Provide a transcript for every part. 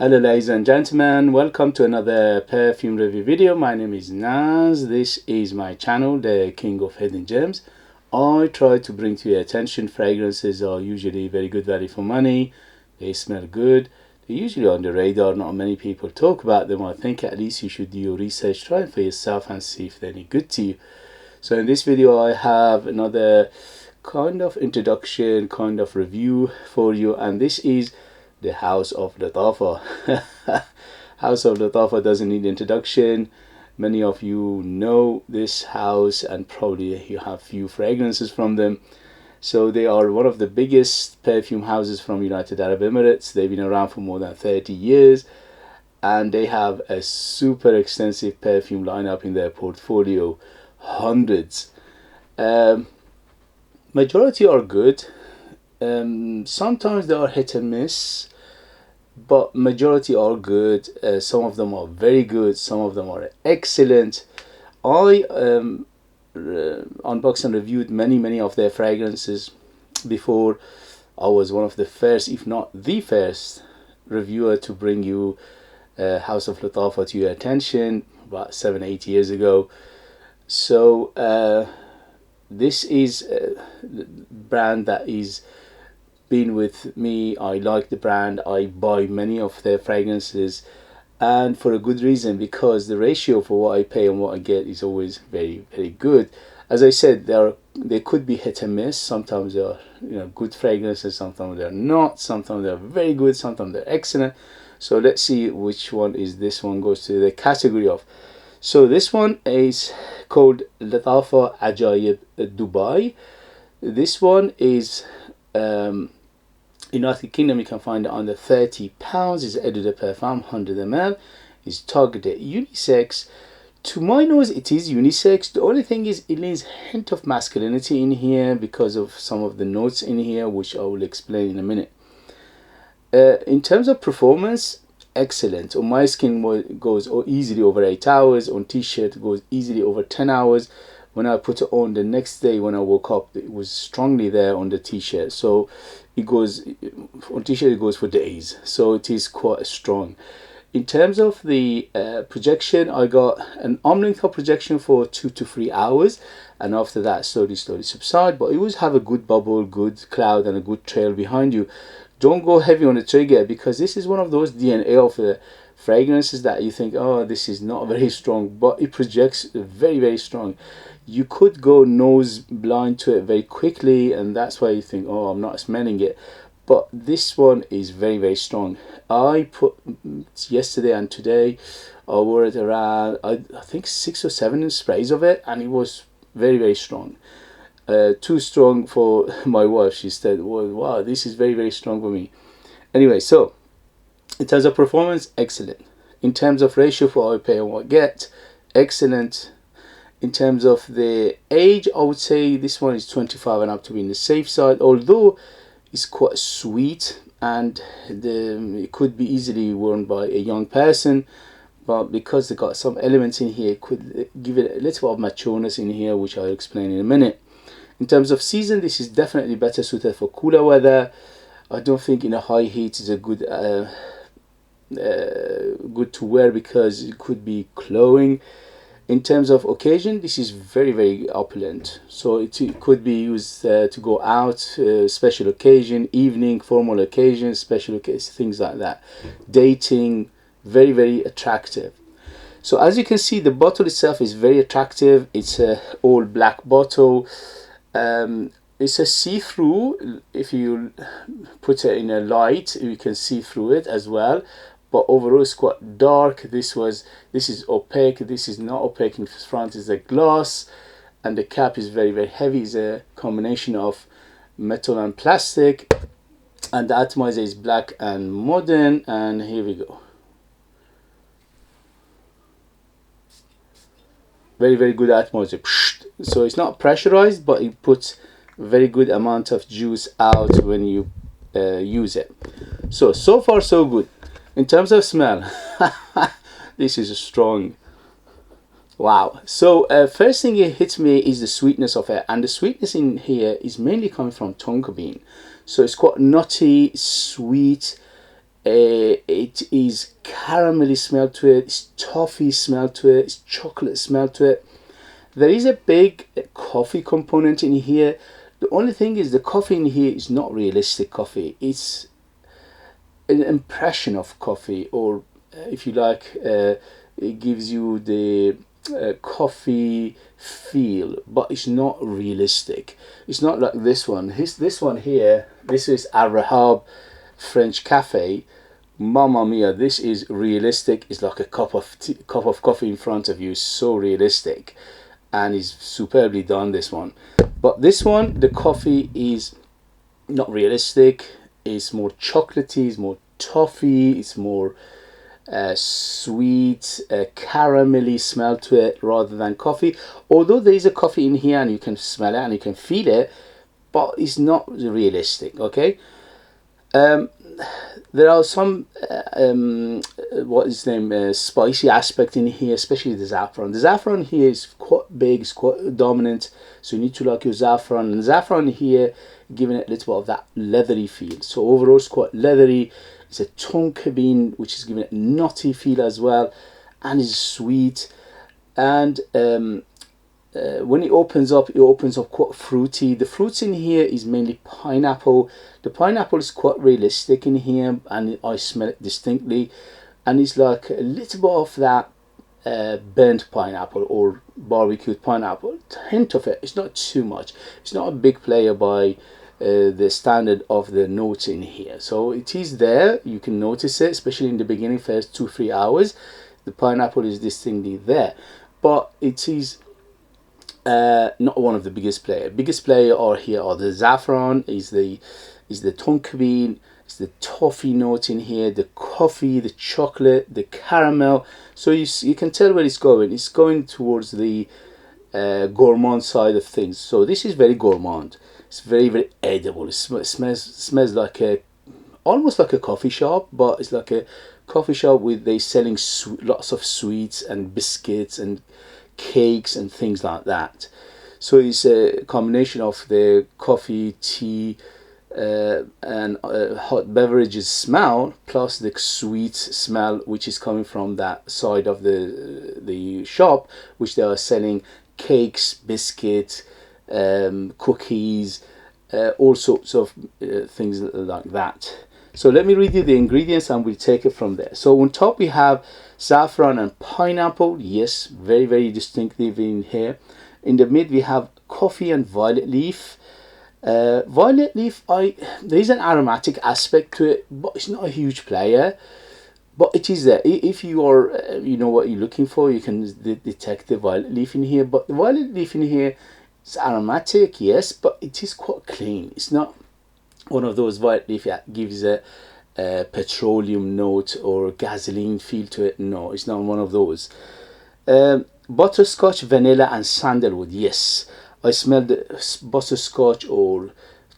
Hello ladies and gentlemen, welcome to another perfume review video. My name is Naz. This is my channel, the King of Hidden Gems. I try to bring to your attention fragrances are usually very good value for money. They smell good. They're usually on the radar, not many people talk about them. I think at least you should do your research, try it for yourself and see if they're any good to you. So in this video I have another kind of introduction, kind of review for you, and this is the House of Lattafa. House of Lattafa doesn't need introduction. Many of you know this house and probably you have few fragrances from them. So they are one of the biggest perfume houses from United Arab Emirates. They've been around for more than 30 years and they have a super extensive perfume lineup in their portfolio, hundreds. Majority are good. Sometimes they are hit and miss, but majority are good. Some of them are very good, some of them are excellent. I unboxed and reviewed many of their fragrances before. I was one of the first, if not the first reviewer to bring you House of Lattafa to your attention about 7-8 years ago. So this is a brand that is been with me. I like the brand. I buy many of their fragrances, and for a good reason, because the ratio for what I pay and what I get is always very good. As I said, they could be hit and miss. Sometimes they are good fragrances, sometimes they're not, sometimes they're very good, sometimes they're excellent. So let's see which one is this one goes to the category of. So this one is called Lattafa Ajayeb Dubai. This one is United Kingdom. You can find it under £30. It's Eau de Perfume 100ml. It's targeted unisex. To my nose, it is unisex. The only thing is it leaves a hint of masculinity in here because of some of the notes in here, which I will explain in a minute. In terms of performance, excellent. On my skin it goes easily over 8 hours. On t-shirt it goes easily over 10 hours. When I put it on the next day when I woke up, it was strongly there on the t-shirt. So it goes on t-shirt, it goes for days. So it is quite strong. In terms of the projection, I got an arm-length projection for 2 to 3 hours, and after that slowly subside. But you always have a good bubble, good cloud, and a good trail behind you. Don't go heavy on the trigger, because this is one of those DNA of fragrances that you think, oh, this is not very strong, but it projects very strong. You could go nose blind to it very quickly, and that's why you think, oh, I'm not smelling it. But this one is very strong. I put yesterday and today, I wore it around, I think 6 or 7 sprays of it, and it was very strong. Too strong for my wife. She said, well, wow, this is very strong for me. Anyway, so in terms of performance, excellent. In terms of ratio for what I pay and what I get, excellent. In terms of the age, I would say this one is 25 and up to be in the safe side, although it's quite sweet and it could be easily worn by a young person, but because they got some elements in here, it could give it a little bit of matureness in here, which I'll explain in a minute. In terms of season, this is definitely better suited for cooler weather. I don't think in a high heat is a good good to wear because it could be cloying. In terms of occasion, this is very opulent. So it could be used to go out, special occasion, evening, formal occasion, special occasion, things like that. Dating, very attractive. So as you can see, the bottle itself is very attractive. It's a all black bottle. It's a see-through. If you put it in a light, you can see through it as well. But overall it's quite dark. This is opaque. This is not opaque. In front is a glass, and the cap is very heavy. It's a combination of metal and plastic, and the atomizer is black and modern. And here we go. Very good atomizer. So it's not pressurized, but it puts very good amount of juice out when you use it. So far so good. In terms of smell, this is strong. Wow. So first thing it hits me is the sweetness of it, and the sweetness in here is mainly coming from tonka bean. So it's quite nutty, sweet. it is caramelly smell to it, it's toffee smell to it, it's chocolate smell to it. There is a big coffee component in here. The only thing is the coffee in here is not realistic coffee. It's an impression of coffee, or if you like, it gives you the coffee feel, but it's not realistic. It's not like this one. This one here, this is Al Rahab French Cafe. Mamma mia, this is realistic. It's like a cup of coffee in front of you. So realistic, and is superbly done, this one. But this one, the coffee is not realistic. It's more chocolatey, it's more toffee, it's more sweet, caramelly smell to it rather than coffee. Although there is a coffee in here and you can smell it and you can feel it, but it's not realistic. Okay. There are some what is the name, spicy aspect in here, especially the saffron. The saffron here is quite big, it's quite dominant, so you need to like your saffron. And the saffron here giving it a little bit of that leathery feel. So overall it's quite leathery. It's a tonka bean which is giving it a nutty feel as well, and is sweet. And when it opens up quite fruity. The fruits in here is mainly pineapple. The pineapple is quite realistic in here, and I smell it distinctly, and it's like a little bit of that burnt pineapple or barbecued pineapple, hint of it. It's not too much. It's not a big player by the standard of the notes in here. So it is there, you can notice it, especially in the beginning, first 2-3 hours. The pineapple is distinctly there, but it is not one of the biggest player. Biggest player are here are the saffron, is the tonka bean, is the toffee note in here, the coffee, the chocolate, the caramel. So you can tell where it's going. It's going towards the gourmand side of things. So this is very gourmand. It's very, very edible. It smells like almost like a coffee shop, but it's like a coffee shop with they selling lots of sweets and biscuits and cakes and things like that. So it's a combination of the coffee, tea, and hot beverages smell, plus the sweet smell which is coming from that side of the shop, which they are selling cakes, biscuits, cookies, all sorts of things like that. So let me read you the ingredients and we'll take it from there. So on top we have saffron and pineapple. Yes, very, very distinctive in here. In the mid we have coffee and violet leaf. Violet leaf, there is an aromatic aspect to it, but it's not a huge player. But it is there. If you are, you know what you're looking for, you can detect the violet leaf in here. But the violet leaf in here is aromatic, yes, but it is quite clean. It's not one of those violet leaf that gives a petroleum note or gasoline feel to it. No, it's not one of those. Butterscotch, vanilla, and sandalwood. Yes, I smell the butterscotch or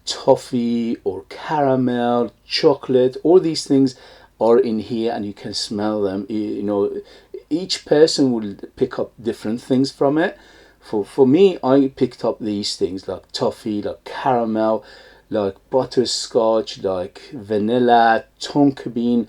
toffee or caramel, chocolate. All these things are in here, and you can smell them. You know, each person will pick up different things from it. For me, I picked up these things like toffee, like caramel, like butterscotch, like vanilla, tonka bean,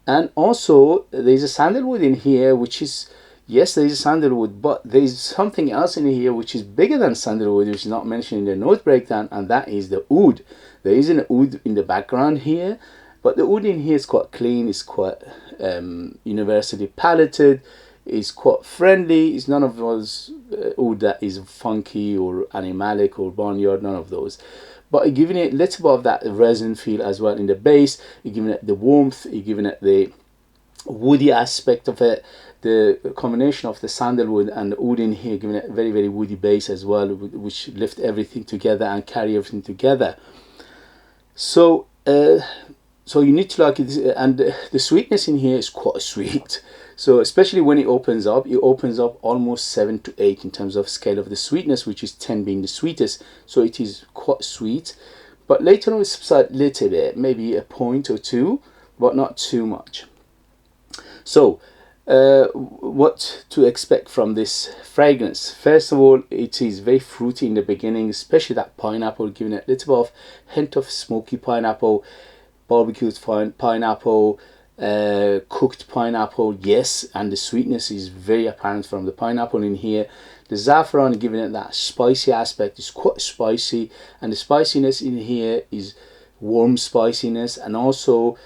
and also there's a sandalwood in here, which is, yes, there is a sandalwood, but there's something else in here which is bigger than sandalwood, which is not mentioned in the note breakdown, and that is the oud. There is an oud in the background here, but the oud in here is quite clean, it's quite universally palated, it's quite friendly. It's none of those oud that is funky or animalic or barnyard, none of those. But giving it a little bit of that resin feel as well in the base. You're giving it the warmth, you're giving it the woody aspect of it. The combination of the sandalwood and the oud in here giving it a very, very woody base as well, which lift everything together and carry everything together. So so you need to like it, and the sweetness in here is quite sweet. So especially when it opens up almost 7 to 8 in terms of scale of the sweetness, which is 10 being the sweetest. So it is quite sweet, but later on it subsides a little bit, maybe a point or two, but not too much. So what to expect from this fragrance? First of all, it is very fruity in the beginning, especially that pineapple, giving it a little bit of hint of smoky pineapple, barbecued pineapple, cooked pineapple, yes, and the sweetness is very apparent from the pineapple in here. The saffron giving it that spicy aspect, is quite spicy, and the spiciness in here is warm spiciness. And also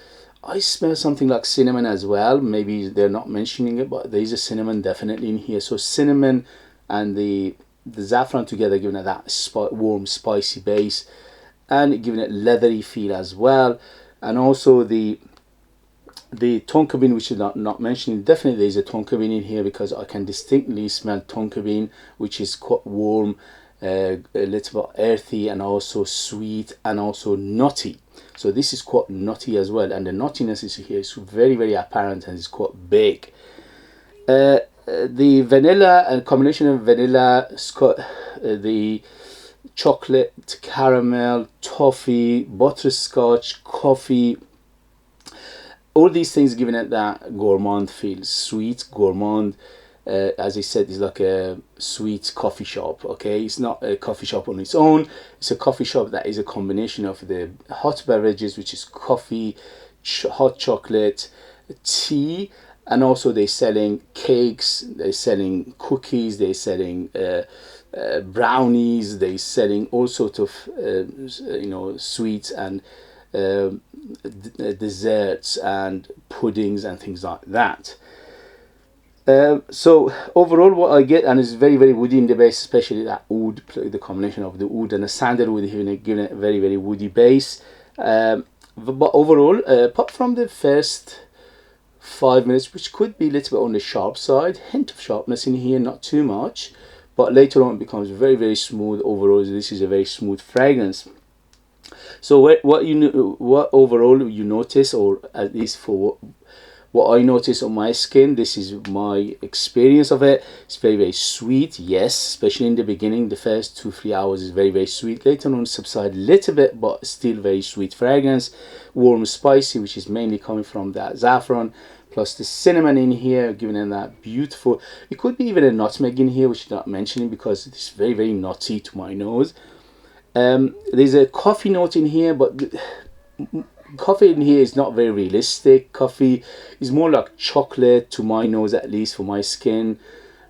I smell something like cinnamon as well. Maybe they're not mentioning it, but there is a cinnamon definitely in here. So cinnamon and the saffron together giving it that warm spicy base, and giving it leathery feel as well. And also the tonka bean, which is not mentioning, definitely there's a tonka bean in here, because I can distinctly smell tonka bean, which is quite warm, a little bit earthy, and also sweet, and also nutty. So this is quite nutty as well, and the nuttiness is here is very, very apparent, and it's quite big. The vanilla, and combination of vanilla, the chocolate, caramel, toffee, butterscotch, coffee, all these things giving it that gourmand feel, sweet gourmand. As I said, it's like a sweet coffee shop. Okay, it's not a coffee shop on its own. It's a coffee shop that is a combination of the hot beverages, which is coffee, hot chocolate, tea, and also they're selling cakes, they're selling cookies, they're selling brownies, they're selling all sorts of sweets and desserts and puddings and things like that. So overall what I get, and it's very, very woody in the base, especially that oud, the combination of the oud and the sandalwood giving it a very, very woody base. But overall, apart from the first 5 minutes, which could be a little bit on the sharp side, hint of sharpness in here, not too much, but later on it becomes very, very smooth. Overall, this is a very smooth fragrance. So what overall you notice, or at least for what I notice on my skin, this is my experience of it. It's very, very sweet, yes, especially in the beginning. The first 2-3 hours is very, very sweet. Later on subside a little bit, but still very sweet fragrance. Warm, spicy, which is mainly coming from that saffron, plus the cinnamon in here, giving it that beautiful. It could be even a nutmeg in here, which I'm not mentioning because it's very, very nutty to my nose. There's a coffee note in here, but coffee in here is not very realistic. Coffee is more like chocolate to my nose, at least for my skin.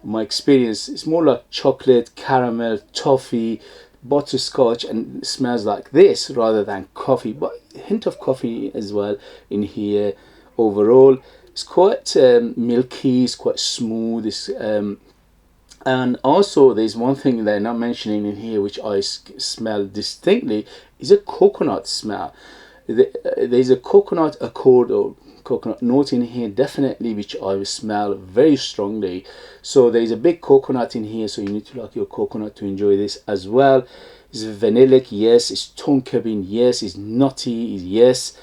My experience, it's more like chocolate, caramel, toffee, butterscotch, and it smells like this rather than coffee, but a hint of coffee as well in here. Overall, it's quite milky, it's quite smooth. And also there's one thing they're not mentioning in here, which I smell distinctly, is a coconut smell. There's a coconut accord or coconut note in here, definitely, which I smell very strongly. So there's a big coconut in here, so you need to like your coconut to enjoy this as well. It's vanillic, yes. It's tonka bean, yes. It's nutty, yes.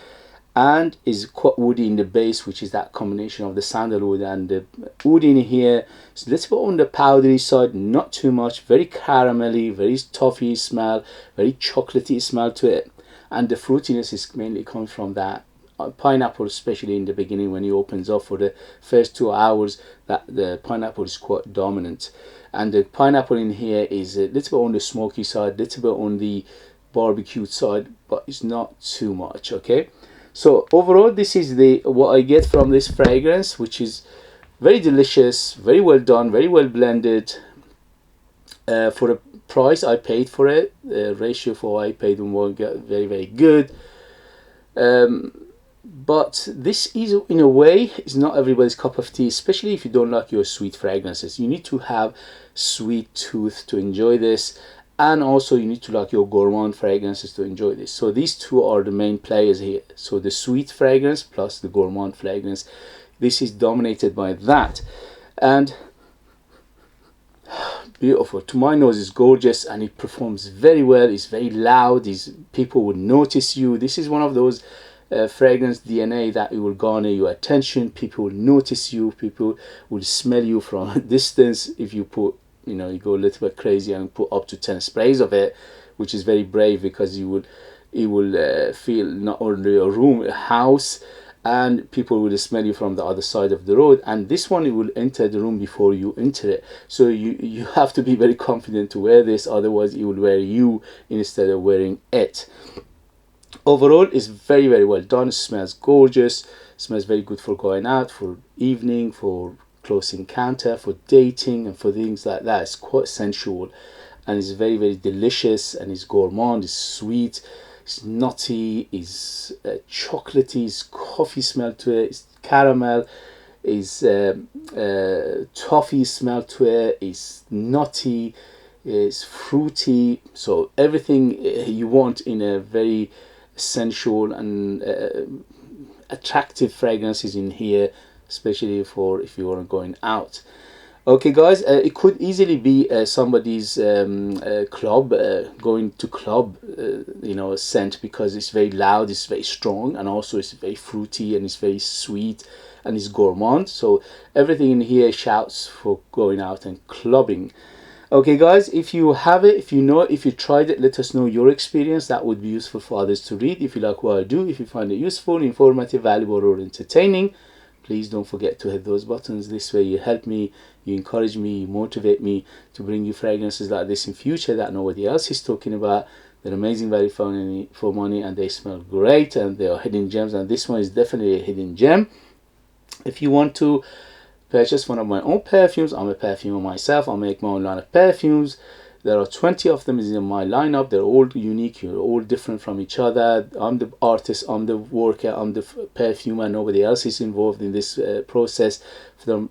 And is quite woody in the base, which is that combination of the sandalwood and the wood in here. It's a little bit on the powdery side, not too much. Very caramelly, very toffee smell, very chocolatey smell to it. And the fruitiness is mainly coming from that pineapple, especially in the beginning when it opens up. For the first 2 hours, that the pineapple is quite dominant. And the pineapple in here is a little bit on the smoky side, a little bit on the barbecue side, but it's not too much. Okay, so overall this is what I get from this fragrance, which is very delicious, very well done, very well blended. For the price I paid for it, the ratio for I paid and won't get very, very good. But this is, in a way, is not everybody's cup of tea, especially if you don't like your sweet fragrances. You need to have sweet tooth to enjoy this, and also you need to like your gourmand fragrances to enjoy this. So these two are the main players here. So the sweet fragrance plus the gourmand fragrance, this is dominated by that. And beautiful, to my nose, is gorgeous, and it performs very well. It's very loud. People will notice you. This is one of those fragrance DNA that it will garner your attention. People will notice you. People will smell you from a distance. If you put, you go a little bit crazy and put up to 10 sprays of it, which is very brave, because it will feel not only a room, a house, and people will smell you from the other side of the road. And this one, it will enter the room before you enter it. So you have to be very confident to wear this, otherwise it will wear you instead of wearing it. Overall, it's very, very well done. It smells gorgeous. It smells very good for going out, for evening, for close encounter, for dating, and for things like that. It's quite sensual, and it's very, very delicious, and it's gourmand. It's sweet. It's nutty. It's chocolatey. It's coffee smell to it. It's caramel. It's toffee smell to it. It's nutty. It's fruity. So everything you want in a very sensual and attractive fragrances in here, especially for if you are going out. Okay guys, it could easily be somebody's club, going to club scent, because it's very loud, it's very strong, and also it's very fruity, and it's very sweet, and it's gourmand. So everything in here shouts for going out and clubbing. Okay guys, if you have it, if you know it, if you tried it, let us know your experience. That would be useful for others to read. If you like what I do, if you find it useful, informative, valuable, or entertaining, please don't forget to hit those buttons. This way you help me, you encourage me, you motivate me to bring you fragrances like this in future that nobody else is talking about. They're amazing value for money, and they smell great, and they are hidden gems, and this one is definitely a hidden gem. If you want to purchase one of my own perfumes, I'm a perfumer myself, I make my own line of perfumes. There are 20 of them in my lineup. They're all unique, you're all different from each other. I'm the artist, I'm the worker, I'm the perfumer. Nobody else is involved in this process.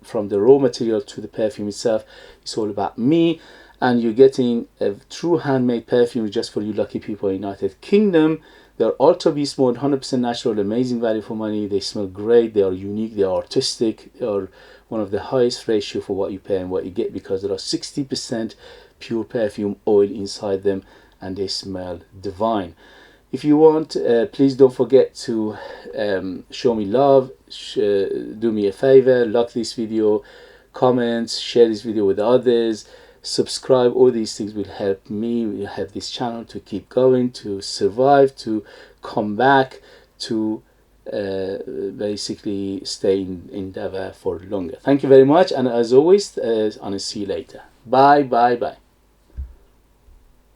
From the raw material to the perfume itself, it's all about me. And you're getting a true handmade perfume just for you lucky people in the United Kingdom. They're ultra beast mode, 100% natural, amazing value for money. They smell great, they are unique, they are artistic, they are one of the highest ratio for what you pay and what you get, because there are 60% pure perfume oil inside them, and they smell divine. If you want, please don't forget to show me love, do me a favor, like this video, comment, share this video with others, subscribe. All these things will help me, will help this channel to keep going, to survive, to come back, to basically stay in endeavor for longer. Thank you very much, and as always, I'll see you later. Bye bye bye.